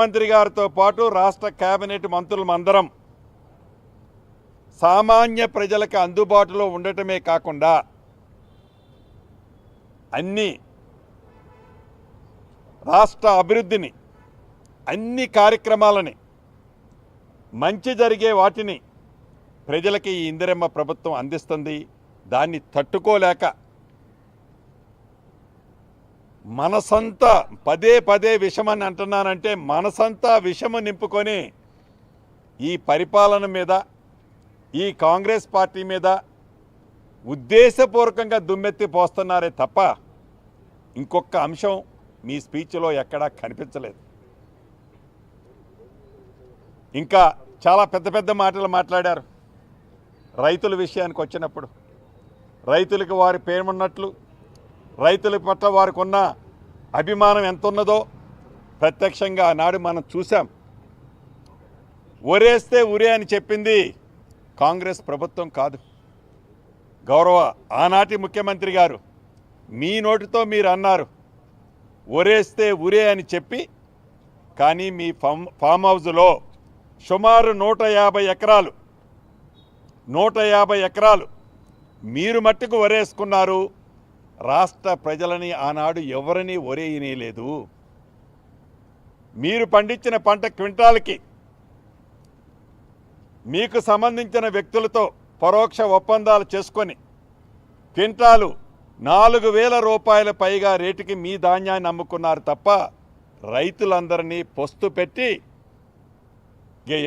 మంత్రి గారితో పాటు రాష్ట్ర కేబినెట్ మంత్రులందరం సామాన్య ప్రజలకు అందుబాటులో ఉండటమే కాకుండా అన్ని రాష్ట్ర అభివృద్ధిని అన్ని కార్యక్రమాలని మంచి జరిగే వాటిని ప్రజలకి ఈ ఇందిరమ్మ ప్రభుత్వం అందిస్తుంది. దాన్ని తట్టుకోలేక మనసంతా పదే పదే విషమని అంటున్నానంటే మనసంతా విషము నింపుకొని ఈ పరిపాలన మీద ఈ కాంగ్రెస్ పార్టీ మీద ఉద్దేశపూర్వకంగా దుమ్మెత్తి పోస్తున్నారే తప్ప ఇంకొక అంశం మీ స్పీచ్లో ఎక్కడా కనిపించలేదు. ఇంకా చాలా పెద్ద పెద్ద మాటలు మాట్లాడారు. రైతుల విషయానికి వచ్చినప్పుడు రైతులకు వారి పేరున్నట్లు రైతుల పట్ల వారికి ఉన్న అభిమానం ఎంత ఉన్నదో ప్రత్యక్షంగా ఆనాడు మనం చూసాం. ఒరేస్తే ఉరే అని చెప్పింది కాంగ్రెస్ ప్రభుత్వం కాదు. గౌరవ ఆనాటి ముఖ్యమంత్రి గారు మీ నోటితో మీరు అన్నారు ఒరేస్తే ఉరే అని చెప్పి, కానీ మీ ఫామ్ హౌస్లో సుమారు 150 ఎకరాలు మీరు మట్టుకు ఒరేసుకున్నారు. రాష్ట్ర ప్రజలని ఆనాడు ఎవరిని ఒరేయనేలేదు. మీరు పండించిన పంట క్వింటాల్కి మీకు సంబంధించిన వ్యక్తులతో పరోక్ష ఒప్పందాలు చేసుకొని క్వింటాలు 4,000 రూపాయల పైగా రేటుకి మీ ధాన్యాన్ని అమ్ముకున్నారు తప్ప రైతులందరినీ పొస్తు పెట్టి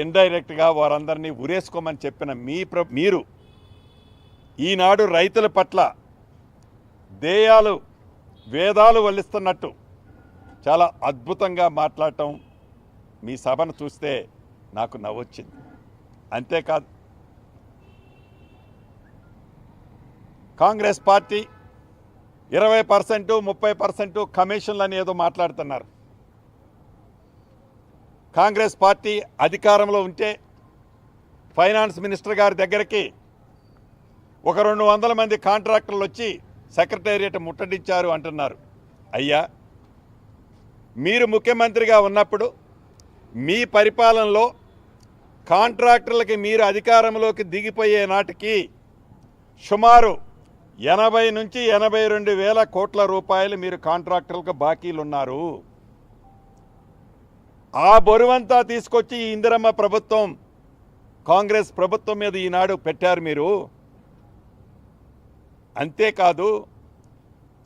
ఇండైరెక్ట్గా వారందరినీ ఉరేసుకోమని చెప్పిన మీరు ఈనాడు రైతుల పట్ల వేదాలు వల్లిస్తున్నట్టు చాలా అద్భుతంగా మాట్లాడటం మీ సభను చూస్తే నాకు నవ్వొచ్చింది. అంతేకాదు, కాంగ్రెస్ పార్టీ 20%, 30% కమిషన్లు అని ఏదో మాట్లాడుతున్నారు. కాంగ్రెస్ పార్టీ అధికారంలో ఉంటే ఫైనాన్స్ మినిస్టర్ గారి దగ్గరికి ఒక 200 మంది కాంట్రాక్టర్లు వచ్చి సెక్రటేరియట్ ముట్టడించారు అంటున్నారు. అయ్యా, మీరు ముఖ్యమంత్రిగా ఉన్నప్పుడు మీ పరిపాలనలో కాంట్రాక్టర్లకి మీరు అధికారంలోకి దిగిపోయే నాటికి సుమారు 80 నుంచి 82 వేల కోట్ల రూపాయలు మీరు కాంట్రాక్టర్లకు బాకీలు ఉన్నారు. ఆ బరువంతా తీసుకొచ్చి ఈ ఇందిరమ్మ ప్రభుత్వం కాంగ్రెస్ ప్రభుత్వం మీద ఈనాడు పెట్టారు మీరు. అంతేకాదు,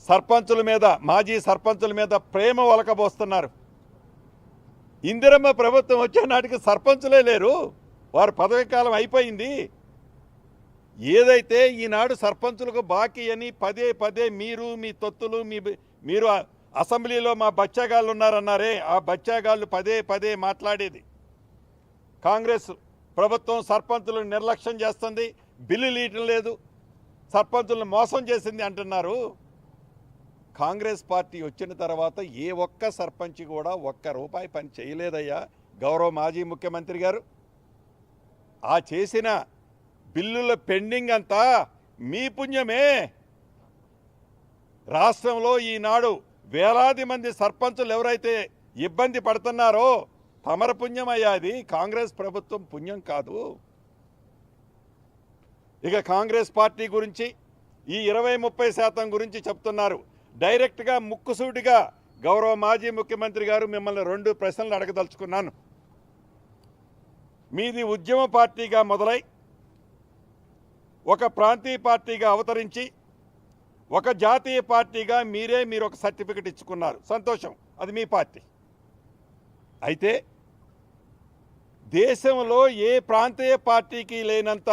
సర్పంచుల మీద మాజీ సర్పంచుల మీద ప్రేమ ఒలకబోస్తున్నారు. ఇందిరమ్మ ప్రభుత్వం వచ్చే నాటికి సర్పంచులే లేరు, వారి పదవీ కాలం అయిపోయింది. ఏదైతే ఈనాడు సర్పంచులకు బాకీ అని పదే పదే మీరు మీ తొత్తులు మీరు అసెంబ్లీలో మా బచ్చాగాళ్ళు ఉన్నారన్నారే, ఆ బచ్చాగాళ్ళు పదే పదే మాట్లాడేది కాంగ్రెస్ ప్రభుత్వం సర్పంచులను నిర్లక్ష్యం చేస్తుంది, బిల్లులు ఇవ్వటం లేదు, సర్పంచులను మోసం చేసింది అంటున్నారు. కాంగ్రెస్ పార్టీ వచ్చిన తర్వాత ఏ ఒక్క సర్పంచ్ కూడా ₹1 పని చేయలేదయ్యా గౌరవ మాజీ ముఖ్యమంత్రి గారు. ఆ చేసిన బిల్లుల పెండింగ్ అంతా మీ పుణ్యమే. రాష్ట్రంలో ఈనాడు వేలాది మంది సర్పంచులు ఎవరైతే ఇబ్బంది పడుతున్నారో తమర పుణ్యమయ్యా, అది కాంగ్రెస్ ప్రభుత్వం పుణ్యం కాదు. ఇక కాంగ్రెస్ పార్టీ గురించి ఈ 20-30% గురించి చెప్తున్నారు. డైరెక్ట్గా ముక్కుసూటిగా గౌరవ మాజీ ముఖ్యమంత్రి గారు మిమ్మల్ని 2 ప్రశ్నలు అడగదలుచుకున్నాను. మీది ఉద్యమ పార్టీగా మొదలై ఒక ప్రాంతీయ పార్టీగా అవతరించి ఒక జాతీయ పార్టీగా మీరు ఒక సర్టిఫికెట్ ఇచ్చుకున్నారు, సంతోషం, అది మీ పార్టీ. అయితే దేశంలో ఏ ప్రాంతీయ పార్టీకి లేనంత